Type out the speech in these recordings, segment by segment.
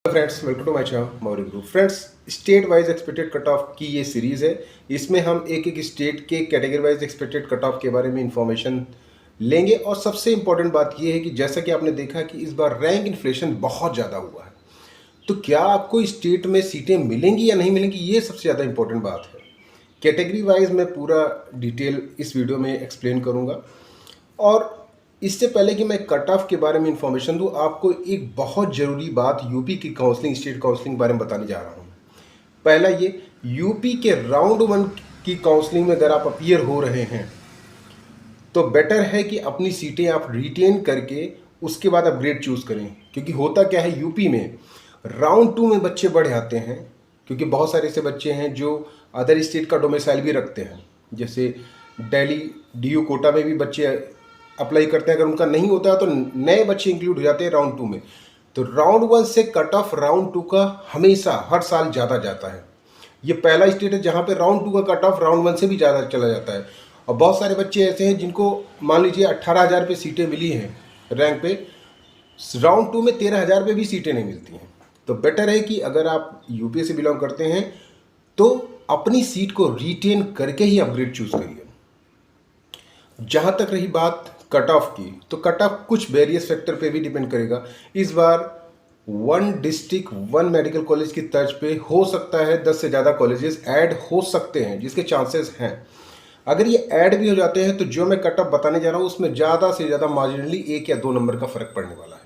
Friends, welcome to my channel Maurya group. Friends, state wise expected cut off की ये series है। इसमें हम एक एक स्टेट के category wise expected cut of के बारे में इंफॉर्मेशन लेंगे। और सबसे इंपॉर्टेंट बात ये है कि जैसा कि आपने देखा कि इस बार रैंक इन्फ्लेशन बहुत ज़्यादा हुआ है, तो क्या आपको स्टेट में सीटें मिलेंगी या नहीं मिलेंगी, ये सबसे ज़्यादा इंपॉर्टेंट बात है। कैटेगरी वाइज मैं पूरा डिटेल इस वीडियो में एक्सप्लेन करूँगा। और इससे पहले कि मैं कट ऑफ के बारे में इंफॉर्मेशन दूं, आपको एक बहुत ज़रूरी बात यूपी की काउंसलिंग, स्टेट काउंसलिंग के बारे में बताने जा रहा हूं। पहला ये, यूपी के राउंड 1 की काउंसलिंग में अगर आप अपीयर हो रहे हैं तो बेटर है कि अपनी सीटें आप रिटेन करके उसके बाद अपग्रेड चूज़ करें। क्योंकि होता क्या है, यूपी में राउंड 2 में बच्चे बढ़ जाते हैं, क्योंकि बहुत सारे ऐसे बच्चे हैं जो अदर स्टेट का डोमिसाइल भी रखते हैं। जैसे दिल्ली डीयू कोटा में भी बच्चे अप्लाई करते हैं, अगर उनका नहीं होता है तो नए बच्चे इंक्लूड हो जाते हैं राउंड 2 में। तो राउंड 1 से कट ऑफ राउंड 2 का हमेशा हर साल ज़्यादा जाता है। ये पहला स्टेट है जहाँ पे राउंड 2 का कट ऑफ राउंड 1 से भी ज़्यादा चला जाता है। और बहुत सारे बच्चे ऐसे हैं जिनको मान लीजिए 18,000 पे सीटें मिली हैं रैंक पे, राउंड 2 में 13,000 पे भी सीटें नहीं मिलती हैं। तो बेटर है कि अगर आप यूपी से बिलोंग करते हैं तो अपनी सीट को रिटेन करके ही अपग्रेड चूज़ करिए। जहाँ तक रही बात कट ऑफ की, तो कट ऑफ कुछ वेरियस फैक्टर पे भी डिपेंड करेगा। इस बार 1 डिस्ट्रिक्ट 1 मेडिकल कॉलेज की तर्ज पे हो सकता है 10 से ज़्यादा कॉलेजेस ऐड हो सकते हैं, जिसके चांसेस हैं। अगर ये ऐड भी हो जाते हैं तो जो मैं कट ऑफ बताने जा रहा हूँ उसमें ज़्यादा से ज़्यादा मार्जिनली 1 या 2 नंबर का फ़र्क पड़ने वाला है।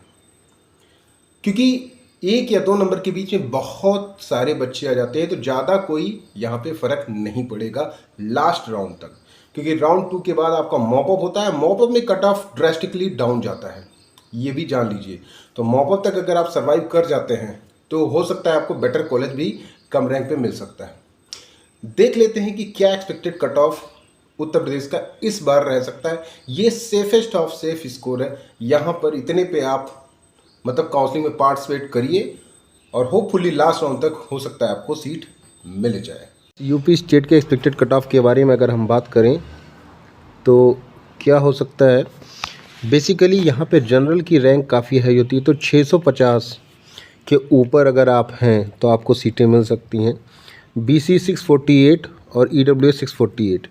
क्योंकि 1 या 2 नंबर के बीच में बहुत सारे बच्चे आ जाते हैं, तो ज़्यादा कोई यहाँ पे फ़र्क नहीं पड़ेगा लास्ट राउंड तक। क्योंकि राउंड 2 के बाद आपका मॉपअप होता है, मॉपअप में कट ऑफ ड्रेस्टिकली डाउन जाता है, ये भी जान लीजिए। तो मॉपअप तक अगर आप सर्वाइव कर जाते हैं तो हो सकता है आपको बेटर कॉलेज भी कम रैंक पे मिल सकता है। देख लेते हैं कि क्या expected cut of Uttar Pradesh का इस बार रह सकता है। ये सेफेस्ट ऑफ सेफ स्कोर है। यहाँ पर इतने पे आप मतलब काउंसलिंग में पार्टिसिपेट करिए और होपफुली लास्ट राउंड तक हो सकता है आपको सीट मिल जाए। यूपी स्टेट के एक्सपेक्टेड कट ऑफ के बारे में अगर हम बात करें तो क्या हो सकता है, बेसिकली यहाँ पे जनरल की रैंक काफ़ी हाई होती है, तो 650 के ऊपर अगर आप हैं तो आपको सीटें मिल सकती हैं। बीसी 648 और ईडब्ल्यूएस 648।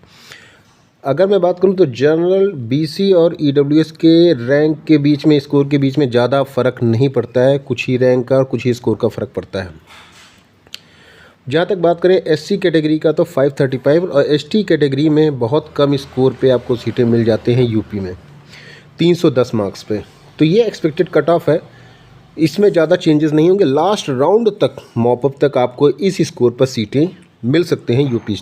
अगर मैं बात करूं तो जनरल, बीसी और ईडब्ल्यूएस के रैंक के बीच में, स्कोर के बीच में ज़्यादा फ़र्क नहीं पड़ता है, कुछ ही रैंक का और कुछ ही स्कोर का फ़र्क पड़ता है। जहाँ तक बात करें एससी कैटेगरी का तो 535 और एसटी कैटेगरी में बहुत कम स्कोर पे आपको सीटें मिल जाते हैं यूपी में 310 मार्क्स पे। तो ये एक्सपेक्टेड कट ऑफ है, इसमें ज़्यादा चेंजेस नहीं होंगे। लास्ट राउंड तक, मॉपअप तक आपको इस स्कोर पर सीटें मिल सकते हैं यूपी स्टेट।